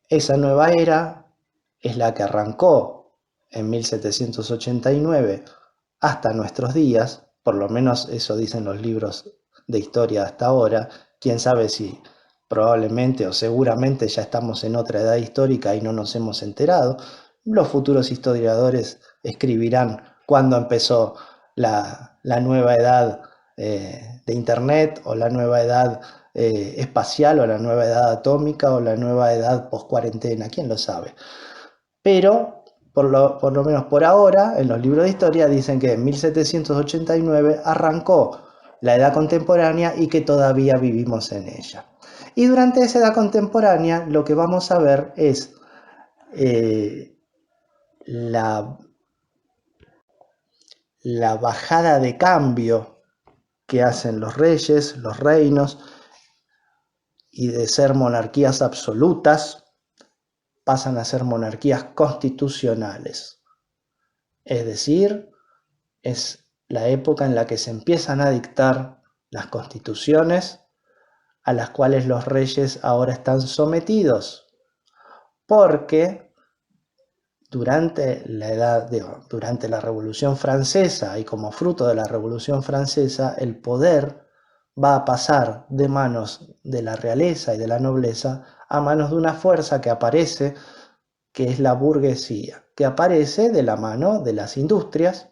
Esa nueva era es la que arrancó en 1789 hasta nuestros días, por lo menos eso dicen los libros de historia hasta ahora. Quién sabe si probablemente o seguramente ya estamos en otra edad histórica y no nos hemos enterado. Los futuros historiadores escribirán cuándo empezó la nueva edad de Internet, o la nueva edad espacial, o la nueva edad atómica, o la nueva edad post-cuarentena, quién lo sabe. Pero por lo menos por ahora, en los libros de historia dicen que en 1789 arrancó la edad contemporánea y que todavía vivimos en ella. Y durante esa edad contemporánea lo que vamos a ver es eh, la, la bajada de cambio que hacen los reyes, los reinos, y de ser monarquías absolutas pasan a ser monarquías constitucionales. Es decir, es la época en la que se empiezan a dictar las constituciones a las cuales los reyes ahora están sometidos, porque durante la Revolución Francesa, y como fruto de la Revolución Francesa, el poder va a pasar de manos de la realeza y de la nobleza a manos de una fuerza que aparece, que es la burguesía, que aparece de la mano de las industrias.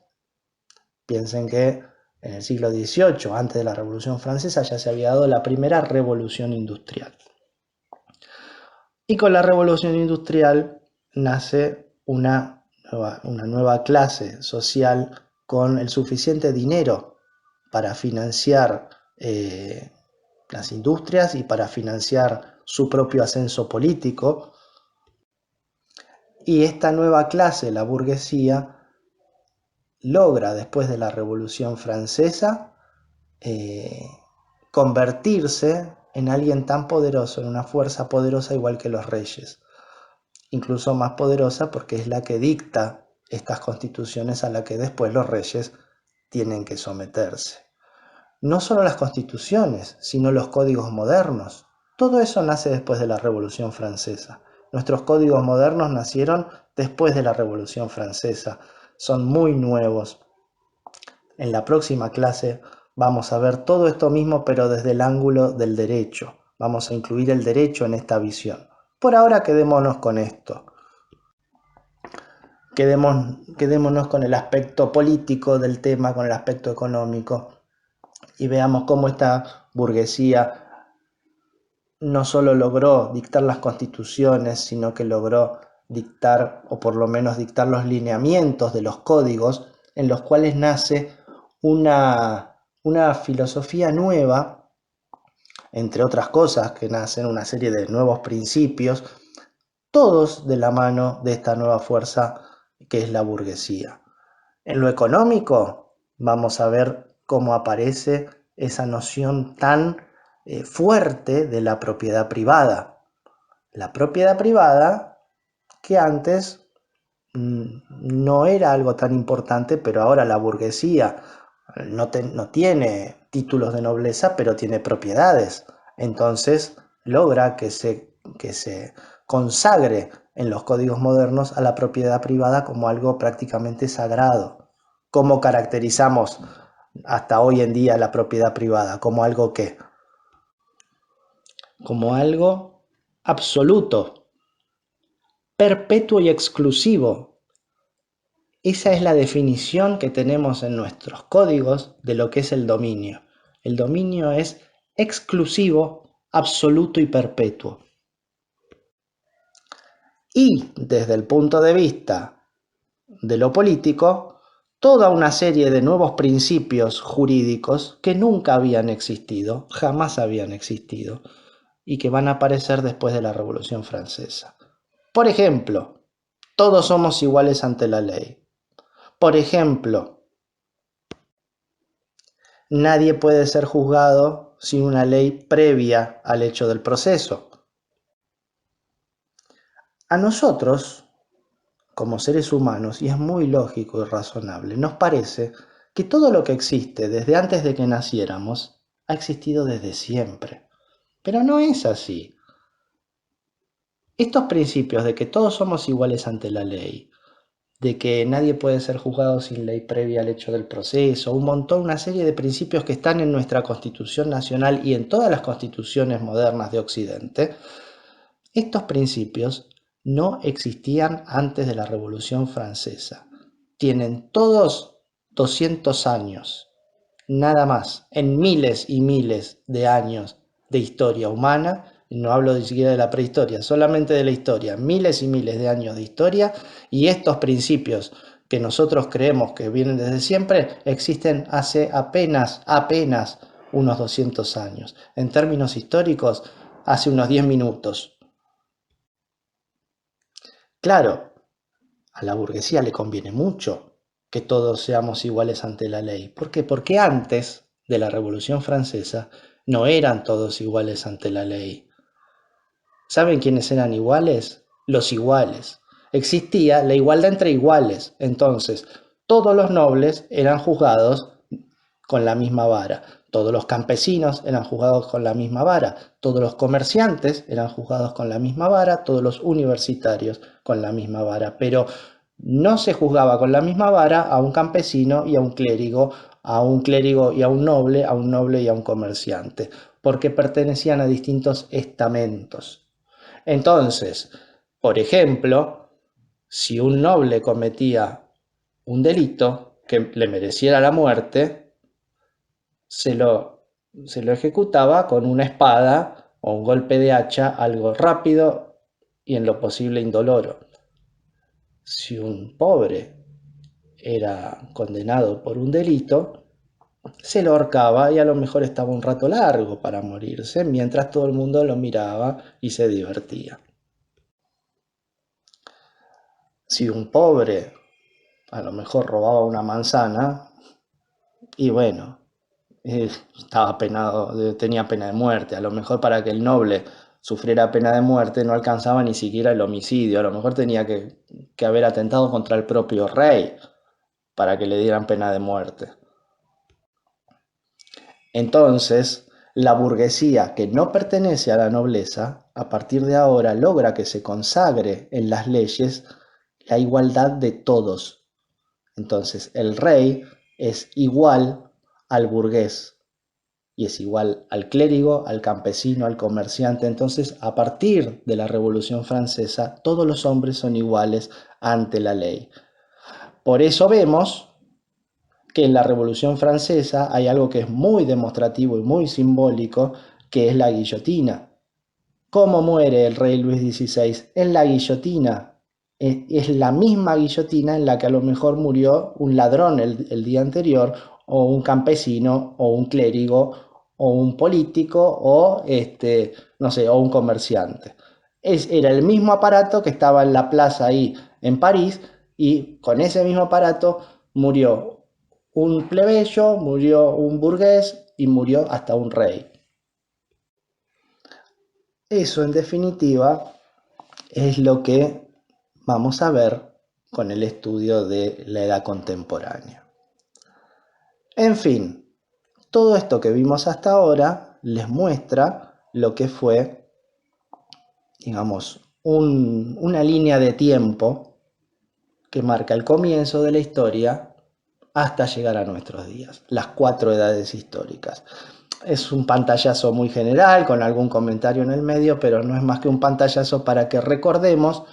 Piensen que en el siglo XVIII, antes de la Revolución Francesa, ya se había dado la primera revolución industrial. Y con la revolución industrial nace una nueva clase social con el suficiente dinero para financiar las industrias y para financiar su propio ascenso político. Y esta nueva clase, la burguesía, logra después de la Revolución Francesa eh, convertirse en alguien tan poderoso, en una fuerza poderosa igual que los reyes, incluso más poderosa porque es la que dicta estas constituciones a las que después los reyes tienen que someterse. No solo las constituciones, sino los códigos modernos. Todo eso nace después de la Revolución Francesa. Nuestros códigos modernos nacieron después de la Revolución Francesa. Son muy nuevos. En la próxima clase vamos a ver todo esto mismo, pero desde el ángulo del derecho. Vamos a incluir el derecho en esta visión. Por ahora quedémonos con esto. Quedémonos con el aspecto político del tema, con el aspecto económico, y veamos cómo esta burguesía no solo logró dictar las constituciones, sino que logró dictar, o por lo menos dictar los lineamientos de los códigos en los cuales nace una filosofía nueva, entre otras cosas, que nacen una serie de nuevos principios, todos de la mano de esta nueva fuerza que es la burguesía. En lo económico, vamos a ver cómo aparece esa noción tan fuerte de la propiedad privada. La propiedad privada que antes no era algo tan importante, pero ahora la burguesía no tiene títulos de nobleza, pero tiene propiedades. Entonces logra que se consagre en los códigos modernos a la propiedad privada como algo prácticamente sagrado. ¿Cómo caracterizamos hasta hoy en día la propiedad privada? Como algo que, como algo absoluto, perpetuo y exclusivo. Esa es la definición que tenemos en nuestros códigos de lo que es el dominio. El dominio es exclusivo, absoluto y perpetuo. Y desde el punto de vista de lo político, toda una serie de nuevos principios jurídicos que nunca habían existido, jamás habían existido, y que van a aparecer después de la Revolución Francesa. Por ejemplo, todos somos iguales ante la ley. Por ejemplo, nadie puede ser juzgado sin una ley previa al hecho del proceso. A nosotros, como seres humanos, y es muy lógico y razonable, nos parece que todo lo que existe desde antes de que naciéramos ha existido desde siempre. Pero no es así. Estos principios de que todos somos iguales ante la ley, de que nadie puede ser juzgado sin ley previa al hecho del proceso, una serie de principios que están en nuestra Constitución Nacional y en todas las constituciones modernas de Occidente, estos principios no existían antes de la Revolución Francesa. Tienen todos 200 años, nada más, en miles y miles de años de historia humana. No hablo ni siquiera de la prehistoria, solamente de la historia, miles y miles de años de historia, y estos principios que nosotros creemos que vienen desde siempre existen hace apenas unos 200 años. En términos históricos, hace unos 10 minutos. Claro, a la burguesía le conviene mucho que todos seamos iguales ante la ley. ¿Por qué? Porque antes de la Revolución Francesa no eran todos iguales ante la ley. ¿Saben quiénes eran iguales? Los iguales. Existía la igualdad entre iguales. Entonces, todos los nobles eran juzgados con la misma vara. Todos los campesinos eran juzgados con la misma vara. Todos los comerciantes eran juzgados con la misma vara. Todos los universitarios con la misma vara. Pero no se juzgaba con la misma vara a un campesino y a un clérigo y a un noble y a un comerciante, porque pertenecían a distintos estamentos. Entonces, por ejemplo, si un noble cometía un delito que le mereciera la muerte, se lo, se lo ejecutaba con una espada o un golpe de hacha, algo rápido y en lo posible indoloro. Si un pobre era condenado por un delito, se lo ahorcaba y a lo mejor estaba un rato largo para morirse, mientras todo el mundo lo miraba y se divertía. Si un pobre a lo mejor robaba una manzana, y bueno, estaba penado, tenía pena de muerte. A lo mejor para que el noble sufriera pena de muerte no alcanzaba ni siquiera el homicidio. A lo mejor tenía que haber atentado contra el propio rey para que le dieran pena de muerte. Entonces, la burguesía que no pertenece a la nobleza, a partir de ahora logra que se consagre en las leyes la igualdad de todos. Entonces, el rey es igual al burgués y es igual al clérigo, al campesino, al comerciante. Entonces, a partir de la Revolución Francesa, todos los hombres son iguales ante la ley. Por eso vemos que en la Revolución Francesa hay algo que es muy demostrativo y muy simbólico, que es la guillotina. ¿Cómo muere el rey Luis XVI? En la guillotina. Es la misma guillotina en la que a lo mejor murió un ladrón el día anterior, o un campesino, o un clérigo, o un político, o no sé, o un comerciante. Era el mismo aparato que estaba en la plaza ahí en París, y con ese mismo aparato murió un plebeyo, murió un burgués y murió hasta un rey. Eso, en definitiva, es lo que vamos a ver con el estudio de la edad contemporánea. En fin, todo esto que vimos hasta ahora les muestra lo que fue, digamos, una línea de tiempo que marca el comienzo de la historia hasta llegar a nuestros días, las 4 edades históricas. Es un pantallazo muy general, con algún comentario en el medio, pero no es más que un pantallazo para que recordemos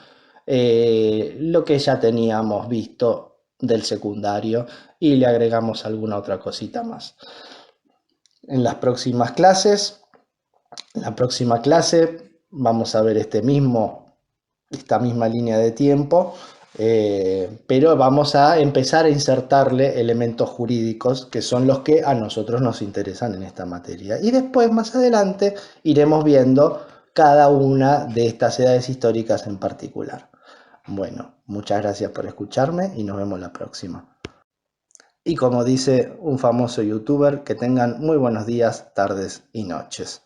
lo que ya teníamos visto del secundario y le agregamos alguna otra cosita más. En las próximas clases, en la próxima clase vamos a ver esta misma línea de tiempo, pero vamos a empezar a insertarle elementos jurídicos que son los que a nosotros nos interesan en esta materia. Y después, más adelante, iremos viendo cada una de estas edades históricas en particular. Bueno, muchas gracias por escucharme y nos vemos la próxima. Y como dice un famoso youtuber, que tengan muy buenos días, tardes y noches.